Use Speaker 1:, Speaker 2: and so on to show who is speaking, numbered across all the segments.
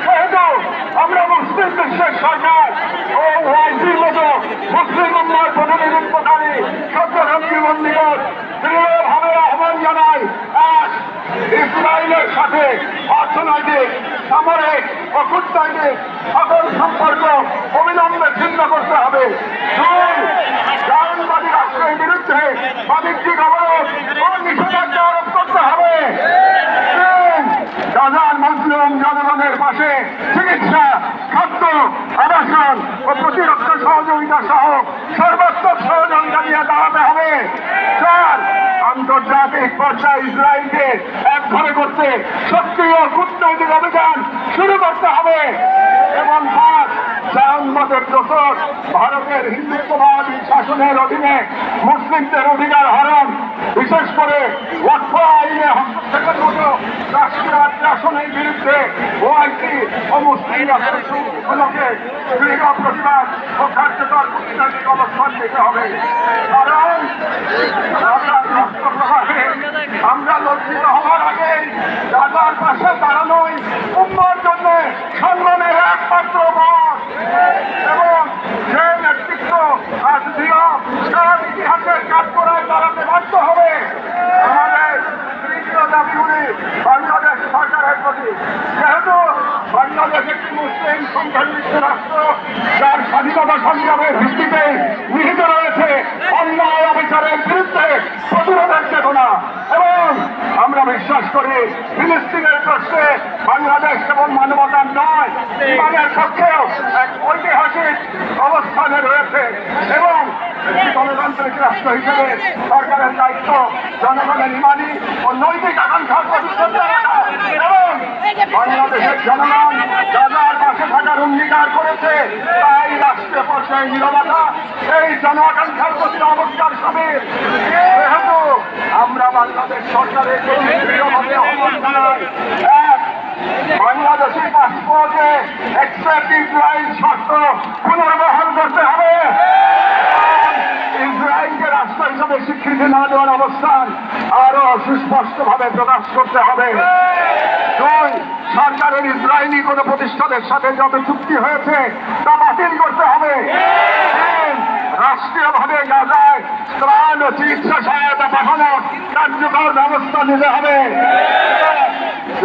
Speaker 1: যেহেতু আমরা মুসলিম বিশ্বের সরকার ও ওয়াইসির মতো মুসলিম উম্মার প্রতিনিধিত্বকারী সত্যশক্তি মন্দির দৃঢ়ভাবে আহ্বান জানাই, এক, ইসরায়েলের সাথে অর্থনৈতিক, সামরিক ও কূটনৈতিক সকল সম্পর্ক অবিলম্বে ছিন্ন করতে হবে। দুই, জায়নবাদী রাষ্ট্রের বিরুদ্ধে বাণিজ্যিক অবরোধ ও নিষেধাজ্ঞা আরোপ করতে হবে। তিন, গাজার মুসলিম জনগণের পাশে চিকিৎসা, খাদ্য, আবাসন ও প্রতিরক্ষা সহযোগিতা সহ সর্বাত্মক সহযোগিতা নিয়ে দাঁড়াতে হবে। চার, আন্তর্জাতিক পর্যায়ে ইসরায়েলকে একঘরে করতে সক্রিয় কূটনৈতিক অভিযান শুরু করতে হবে। এবং পাঁচ, জায়নবাদের দোষর ভারতের হিন্দুত্ববাদী শাসনের অধীনে মুসলিমদের অধিকার হরণ, বিশেষ করে ওয়াকফ আইনে হস্তক্ষেপের মতো রাষ্ট্রীয় আগ্রাসনের বিরুদ্ধে ওআইসি ও মুসলিম রাষ্ট্রগুলোকে দৃঢ় প্রতিবাদ ও কার্যকর কূটনৈতিক অবস্থান নিতে হবে। কারণ রক্ত প্রবাহে আমরা লজ্জিত হওয়ার আগে গাজার পাশে দাঁড়ানোই উম্মার জন্য সম্মানের একমাত্র পথ। এবং যে নেতৃত্ব আজ দিও তার ইতিহাসের কাঠগড়ায় দাঁড়াতে বাধ্য হবে। আমাদের তৃতীয় দাবিগুলি বাংলাদেশ সরকারের প্রতি, যেহেতু বাংলাদেশ একটি মুসলিম সংখ্যালঘু রাষ্ট্র যার স্বাধীনতা সংগ্রামের ভিত্তিতে নিহিত রয়েছে অন্যায় অবিচারের বিরুদ্ধে প্রতিরোধের চেতনা, এবং আমরা বিশ্বাস করি ফিলিস্তিনের প্রশ্নে বাংলাদেশ কেবল মানবতার নয়, ইমানের পক্ষেও এক ঐতিহাসিক অবস্থানে রয়েছে। এবং একটি গণতান্ত্রিক রাষ্ট্র হিসেবে সরকারের দায়িত্ব জনগণের ইমানি ও নৈতিক আকাঙ্ক্ষার প্রতিশ্রুতি রাখা, এবং বাংলাদেশের জনগণ গাজার পাশে থাকার অঙ্গীকার করেছে, তাই রাষ্ট্রীয় পর্যায়ে নীরবতা এই জন আকাঙ্ক্ষার প্রতি অবজ্ঞার সামিল। যেহেতু আমরা বাংলাদেশ সরকারের দৃঢ়ভাবে আহ্বান জানাই, এক, বাংলাদেশি পাসপোর্টে এক্সেপ্ট ইসরায়েল শর্ত পুনর্বহাল করতে হবে। ইসরায়েলকে রাষ্ট্র হিসেবে স্বীকৃতি না দেওয়ার অবস্থান আরো সুস্পষ্টভাবে প্রকাশ করতে হবে। দুই, সরকারের ইসরায়েলি কোন প্রতিষ্ঠানের সাথে যত চুক্তি হয়েছে তা বাতিল করতে হবে। তিন, রাষ্ট্রীয়ভাবে গাজায় ত্রাণ ও চিকিৎসা সহায়তা পাঠানোর কার্যকর ব্যবস্থা নিতে হবে।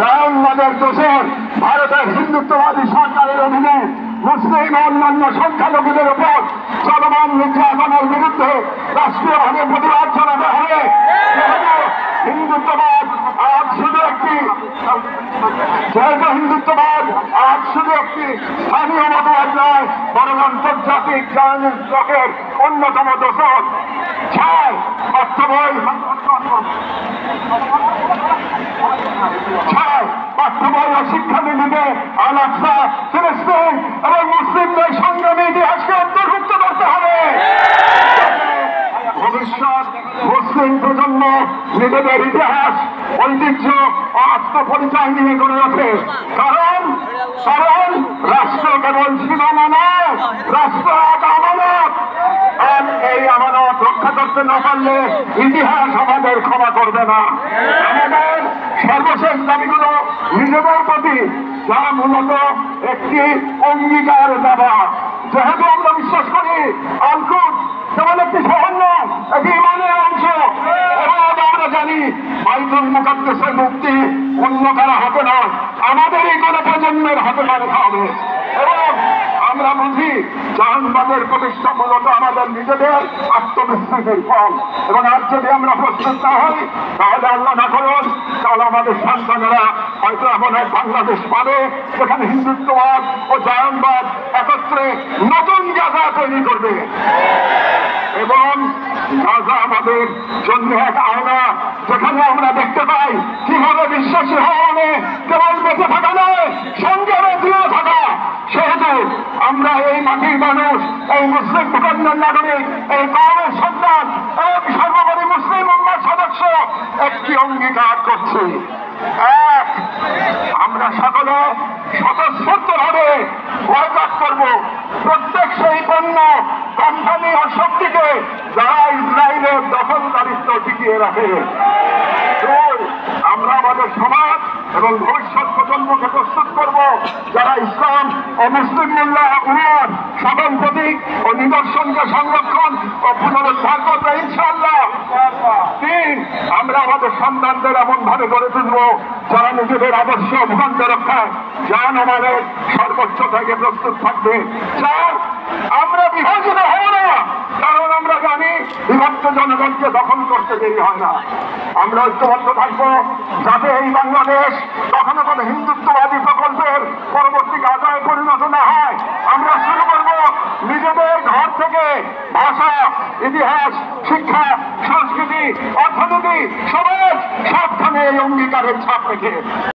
Speaker 1: জায়নবাদের দোষর ভারতের হিন্দুত্ববাদী সরকারের অধীনে মুসলিম ও অন্যান্য সংখ্যালঘুদের উপর চলমান নির্যাতনের বিরুদ্ধে রাষ্ট্রীয়ভাবে প্রতিবাদ জানাতে হবে। হিন্দুত্ববাদ আজ শুধু একটি স্থানীয় মতবাদ নয়, বরং আন্তর্জাতিক জায়নের অন্যতম দোষর। ছয়, পাঠ্যবই ও শিক্ষানীতিতে আল-আকসা, ফিলিস্তিন এবং মুসলিমদের সংগ্রামী ইতিহাসকে অন্তর্ভুক্ত করতে হবে। ভবিষ্যৎ মুসলিম প্রজন্ম নিজেদের ইতিহাস, ঐতিহ্য ও আত্মপরিচয় নিয়ে গড়ে ওঠে। কারণ রাষ্ট্র কেবল সীমানা নয়, রাষ্ট্র এক আমানত। আর এই আমানত রক্ষা করতে না পারলে ইতিহাস আমাদের ক্ষমা করবে না। আমাদের সর্বশেষ দাবিগুলো নিজেদের প্রতি, যা মূলত একটি অঙ্গীকার দেওয়া। যেহেতু আমরা বিশ্বাস করি আল-কুদস কেবল একটি শহর নয়, এটি ইমানের অংশ, এবং আমরা জানি বাইতুল মুকাদ্দাসের মুক্তি অন্য কারো হাতে নয়, আমাদেরই কোনো প্রজন্মের হাতে রাখা হবে। এবং আমরা বুঝি জায়নবাদের প্রতিষ্ঠা মূলত আমাদের নিজেদের আত্মবিশ্বাসের ফল। এবং আজ যদি আমরা প্রস্তুত না হই, তাহলে আল্লাহ না করুন তাহলে আমাদের সন্তানেরা হয়তো এমন এক বাংলাদেশ পাবে যেখানে হিন্দুত্ববাদ ও জায়নবাদ একত্রে নতুন গাজা তৈরি করবে। এবং গাজা আমাদের জন্য এক আয়না, যেখানে আমরা দেখতে পাই কিভাবে বিশ্বাসী হওয়া কেবল বেঁচে থাকা নয়, সংগ্রামে দৃঢ় থাকা। সেহেতু আমরা এই মাটির মানুষ, এই মুসলিম ভূখণ্ডের নাগরিক, এই কওমের সন্তান এবং সর্বোপরি মুসলিম উম্মার সদস্য একটি অঙ্গীকার করছি। এক, আমরা সকলে স্বতঃস্ফূর্তভাবে বয়কট করব প্রত্যেক সেই পণ্য, কোম্পানি ও শক্তিকে যারা ইসরায়েলের দখলদারিত্ব টিকিয়ে রাখে। দুই, আমরা আমাদের সমাজ এবং ভবিষ্যৎ প্রজন্মকে প্রস্তুত করব যারা ইসলাম ও মুসলিম মূল্য উন্নয়ন সকল প্রতীক ও নিদর্শনকে সংরক্ষণ ও পুনরুদ্ধার করবে ইনশাআল্লাহ। তিন, আমরা আমাদের সন্তানদের এমন ভাবে গড়ে তুলব যারা নিজেদের আদর্শ ভূখণ্ড রক্ষায় জান আমাদের সর্বোচ্চ থেকে প্রস্তুত থাকবে। চার, আমরা বিভাজিত হব না, কারণ আমরা জানি বিভক্ত জনগণকে দখল করতে দেরি হয় না। আমরা ঐক্যবদ্ধ থাকবো যাতে এই বাংলাদেশ কখনো কোনো হিন্দুত্ববাদী প্রকল্পের পরবর্তী গাজায় পরিণত না হয়। আমরা শুরু করব নিজেদের ঘর থেকে, ভাষা, ইতিহাস, শিক্ষা, সংস্কৃতি, অর্থনীতি, সমাজ সবখানে এই অঙ্গীকারের ছাপ রেখে।